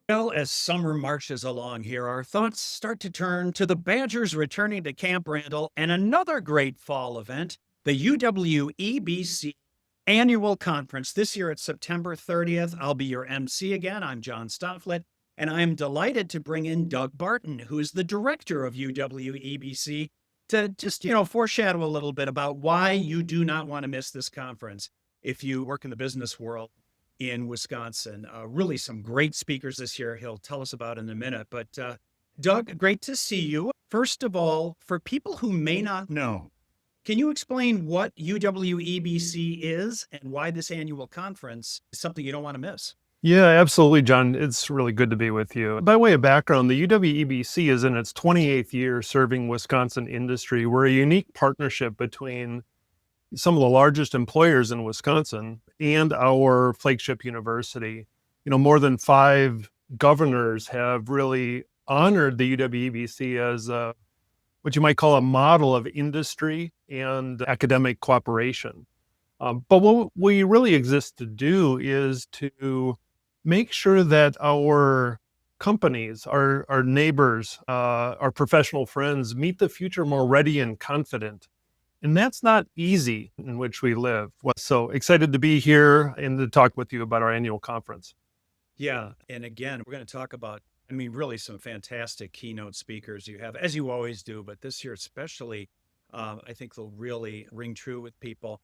Well, as summer marches along here, our thoughts start to turn to the Badgers returning to Camp Randall and another great fall event, the UWEBC Annual Conference. This year it's September 30th. I'll be your MC again. I'm John Stofflet, and I'm delighted to bring in Doug Barton, who is the director of UWEBC, to just foreshadow a little bit about why you do not want to miss this conference if you work in the business world in Wisconsin. Really some great speakers this year he'll tell us about in a minute. But Doug, great to see you. First of all, for people who may not know, can you explain what UWEBC is and why this annual conference is something you don't want to miss? Yeah, absolutely, John. It's really good to be with you. By way of background, the UWEBC is in its 28th year serving Wisconsin industry. We're a unique partnership between some of the largest employers in Wisconsin and our flagship university. More than 5 governors have really honored the UWEBC as what you might call a model of industry and academic cooperation. But what we really exist to do is to make sure that our companies, our neighbors, our professional friends meet the future more ready and confident. And that's not easy in which we live. So excited to be here and to talk with you about our annual conference. Yeah. And again, we're going to talk about, really some fantastic keynote speakers you have, as you always do, but this year especially, I think they'll really ring true with people.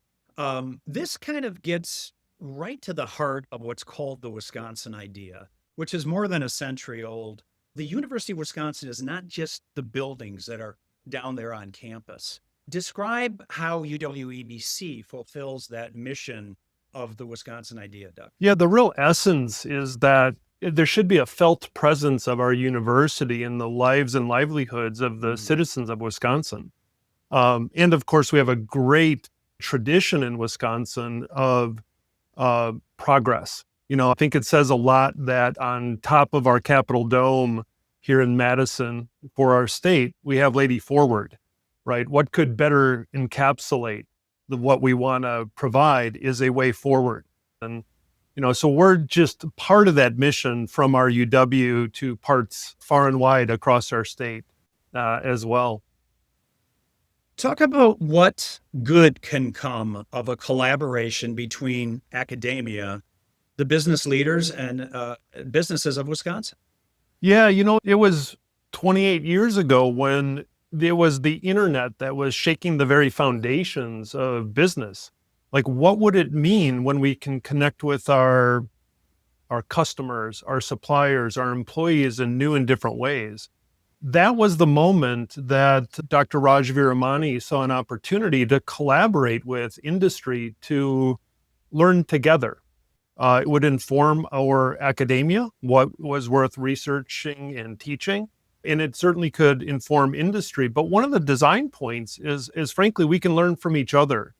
This kind of gets right to the heart of what's called the Wisconsin idea, which is more than a century old. The University of Wisconsin is not just the buildings that are down there on campus. Describe how UWEBC fulfills that mission of the Wisconsin idea, Doug. Yeah, the real essence is that there should be a felt presence of our university in the lives and livelihoods of the citizens of Wisconsin. And of course, we have a great tradition in Wisconsin of progress. I think it says a lot that on top of our Capitol Dome here in Madison for our state, we have Lady Forward, right? What could better encapsulate what we want to provide is a way forward. And, so we're just part of that mission from our UW to parts far and wide across our state as well. Talk about what good can come of a collaboration between academia, the business leaders, and businesses of Wisconsin. Yeah, it was 28 years ago when there was the internet that was shaking the very foundations of business. Like, what would it mean when we can connect with our customers, our suppliers, our employees in new and different ways? That was the moment that Dr. Raj Veeramani saw an opportunity to collaborate with industry to learn together. It would inform our academia, what was worth researching and teaching, and it certainly could inform industry. But one of the design points is frankly, we can learn from each other.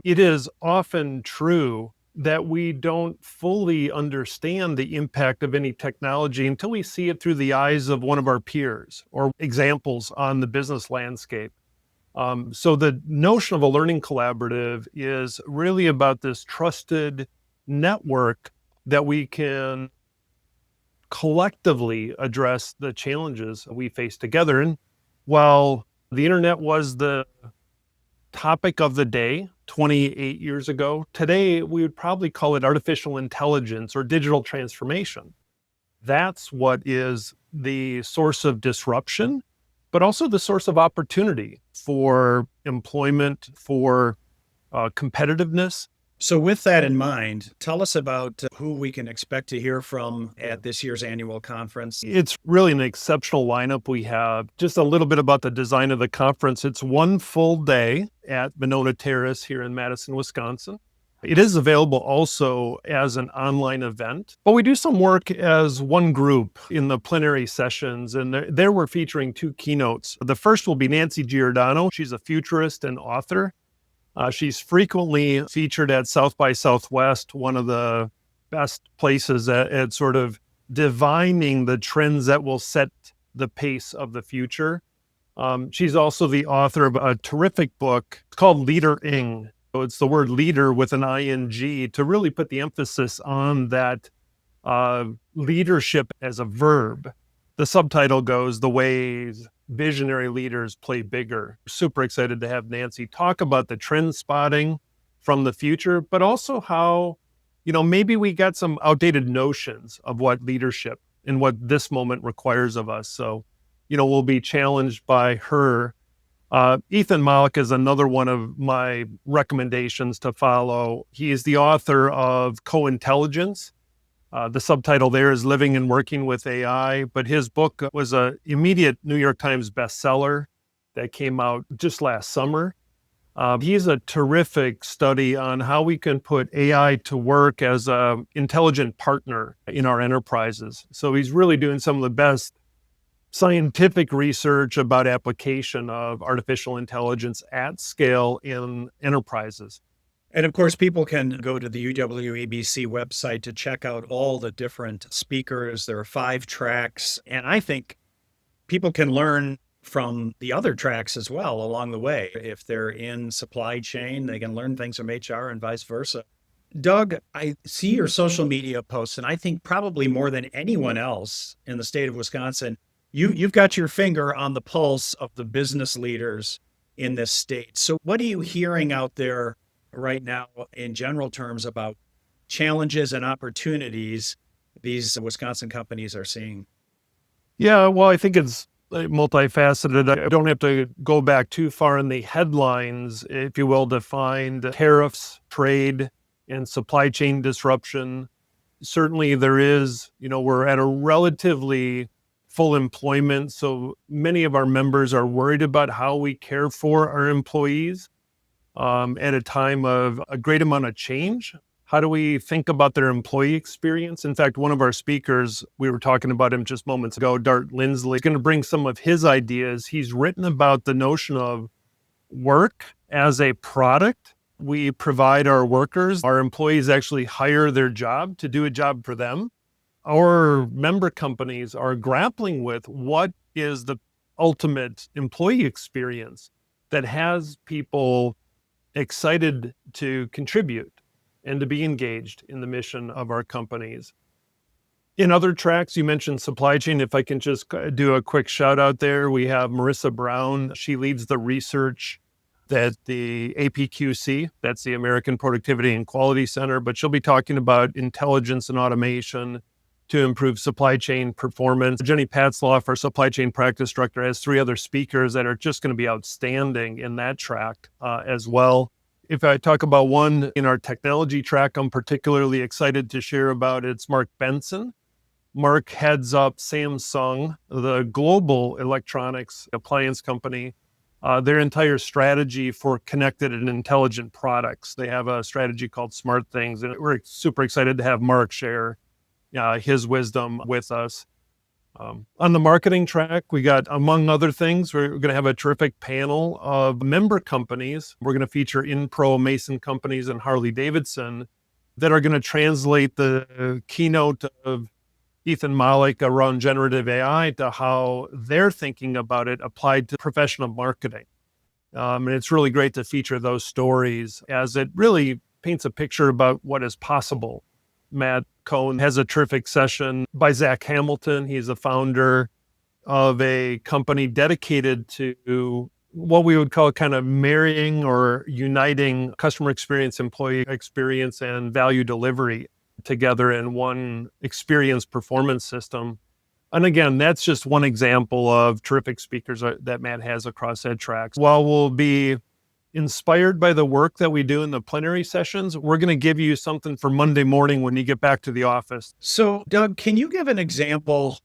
It is often true that we don't fully understand the impact of any technology until we see it through the eyes of one of our peers or examples on the business landscape. So the notion of a learning collaborative is really about this trusted network that we can collectively address the challenges we face together. And while the internet was the topic of the day 28 years ago, today we would probably call it artificial intelligence or digital transformation. That's what is the source of disruption, but also the source of opportunity for employment, for competitiveness. So with that in mind, tell us about who we can expect to hear from at this year's annual conference. It's really an exceptional lineup we have. Just a little bit about the design of the conference. It's one full day at Monona Terrace here in Madison, Wisconsin. It is available also as an online event, but we do some work as one group in the plenary sessions, and there we're featuring 2 keynotes. The first will be Nancy Giordano. She's a futurist and author. She's frequently featured at South by Southwest, one of the best places at sort of divining the trends that will set the pace of the future. She's also the author of a terrific book called Leader-ing. So it's the word leader with an ing to really put the emphasis on that leadership as a verb. The subtitle goes, "The Ways Visionary Leaders Play Bigger." Super excited to have Nancy talk about the trend spotting from the future, but also how, maybe we got some outdated notions of what leadership and what this moment requires of us. So, we'll be challenged by her. Ethan Malik is another one of my recommendations to follow. He is the author of Co-Intelligence. The subtitle there is Living and Working with AI, but his book was an immediate New York Times bestseller that came out just last summer. He's a terrific study on how we can put AI to work as an intelligent partner in our enterprises. So he's really doing some of the best scientific research about application of artificial intelligence at scale in enterprises. And of course, people can go to the UWEBC website to check out all the different speakers. There are 5 tracks, and I think people can learn from the other tracks as well along the way. If they're in supply chain, they can learn things from HR and vice versa. Doug, I see your social media posts, and I think probably more than anyone else in the state of Wisconsin, you've got your finger on the pulse of the business leaders in this state. So what are you hearing out there right now in general terms about challenges and opportunities these Wisconsin companies are seeing? Yeah, well, I think it's multifaceted. I don't have to go back too far in the headlines, if you will, to find tariffs, trade, and supply chain disruption. Certainly there is, we're at a relatively full employment, so many of our members are worried about how we care for our employees at a time of a great amount of change. How do we think about their employee experience? In fact, one of our speakers, we were talking about him just moments ago, Dart Lindsley, is going to bring some of his ideas. He's written about the notion of work as a product. We provide our workers, our employees actually hire their job to do a job for them. Our member companies are grappling with what is the ultimate employee experience that has people excited to contribute and to be engaged in the mission of our companies. In other tracks, you mentioned supply chain. If I can just do a quick shout out there, we have Marissa Brown. She leads the research at the APQC, that's the American Productivity and Quality Center, but she'll be talking about intelligence and automation to improve supply chain performance. Jenny Patzloff, our supply chain practice director, has 3 other speakers that are just going to be outstanding in that track as well. If I talk about one in our technology track, I'm particularly excited to share about, it's Mark Benson. Mark heads up Samsung, the global electronics appliance company, their entire strategy for connected and intelligent products. They have a strategy called Smart Things, and we're super excited to have Mark share his wisdom with us. On the marketing track, we got, among other things, we're going to have a terrific panel of member companies. We're going to feature Inpro, Mason Companies, and Harley Davidson that are going to translate the keynote of Ethan Malik around generative AI to how they're thinking about it applied to professional marketing. And it's really great to feature those stories as it really paints a picture about what is possible. Matt Cohn has a terrific session by Zach Hamilton. He's a founder of a company dedicated to what we would call kind of marrying or uniting customer experience, employee experience, and value delivery together in one experience performance system. And again, that's just one example of terrific speakers that Matt has across Ed Tracks. While we'll be inspired by the work that we do in the plenary sessions, we're going to give you something for Monday morning when you get back to the office. So, Doug, can you give an example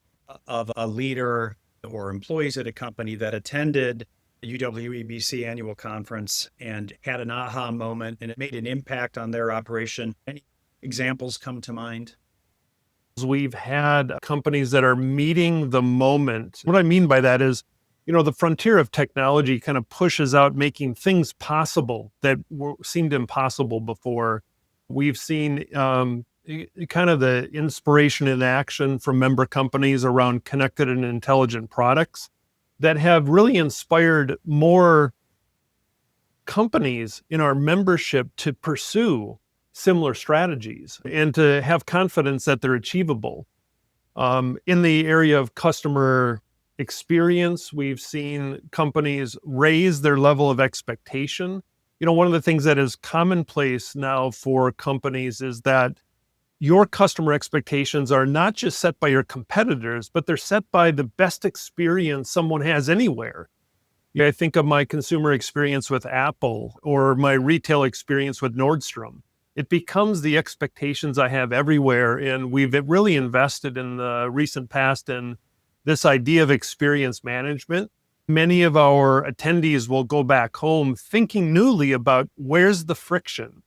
of a leader or employees at a company that attended the UWEBC Annual Conference and had an aha moment and it made an impact on their operation? Any examples come to mind? We've had companies that are meeting the moment. What I mean by that is, the frontier of technology kind of pushes out making things possible that seemed impossible before. We've seen kind of the inspiration in action from member companies around connected and intelligent products that have really inspired more companies in our membership to pursue similar strategies and to have confidence that they're achievable. In the area of customer experience, we've seen companies raise their level of expectation. One of the things that is commonplace now for companies is that your customer expectations are not just set by your competitors, but they're set by the best experience someone has anywhere. I think of my consumer experience with Apple or my retail experience with Nordstrom. It becomes the expectations I have everywhere. And we've really invested in the recent past in this idea of experience management. Many of our attendees will go back home thinking newly about where's the friction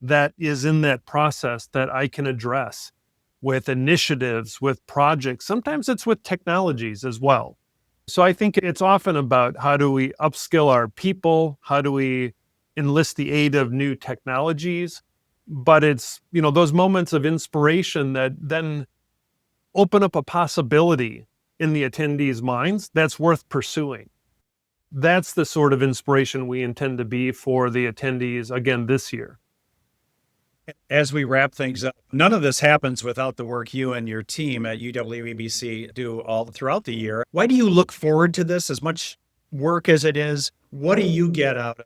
that is in that process that I can address with initiatives, with projects. Sometimes it's with technologies as well. So I think it's often about how do we upskill our people? How do we enlist the aid of new technologies? But it's, those moments of inspiration that then open up a possibility in the attendees' minds that's worth pursuing. That's the sort of inspiration we intend to be for the attendees again this year. As we wrap things up, none of this happens without the work you and your team at UWEBC do all throughout the year. Why do you look forward to this as much work as it is? What do you get out of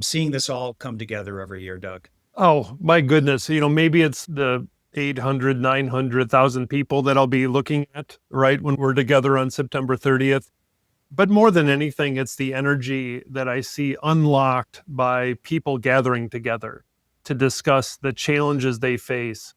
seeing this all come together every year, Doug? Oh, my goodness. Maybe it's the 800, 900,000 people that I'll be looking at, right, when we're together on September 30th. But more than anything, it's the energy that I see unlocked by people gathering together to discuss the challenges they face.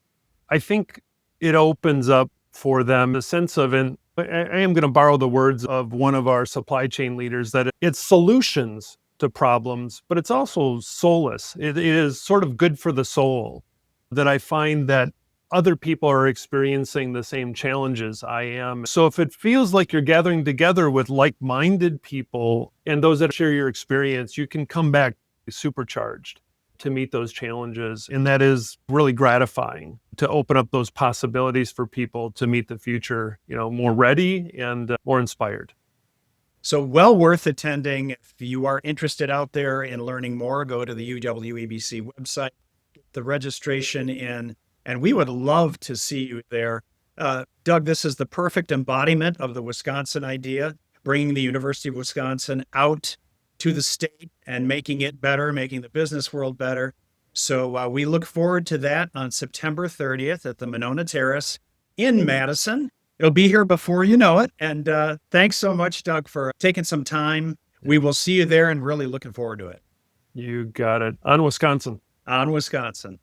I think it opens up for them a sense of, and I am going to borrow the words of one of our supply chain leaders, that it's solutions to problems, but it's also solace. It is sort of good for the soul that I find that other people are experiencing the same challenges I am. So if it feels like you're gathering together with like-minded people and those that share your experience, you can come back supercharged to meet those challenges. And that is really gratifying to open up those possibilities for people to meet the future, more ready and more inspired. So well worth attending. If you are interested out there in learning more, go to the UWEBC website, get the registration in, and we would love to see you there. Doug, this is the perfect embodiment of the Wisconsin idea, bringing the University of Wisconsin out to the state and making it better, making the business world better. So we look forward to that on September 30th at the Monona Terrace in Madison. It'll be here before you know it. And thanks so much, Doug, for taking some time. We will see you there and really looking forward to it. You got it. On Wisconsin. On Wisconsin.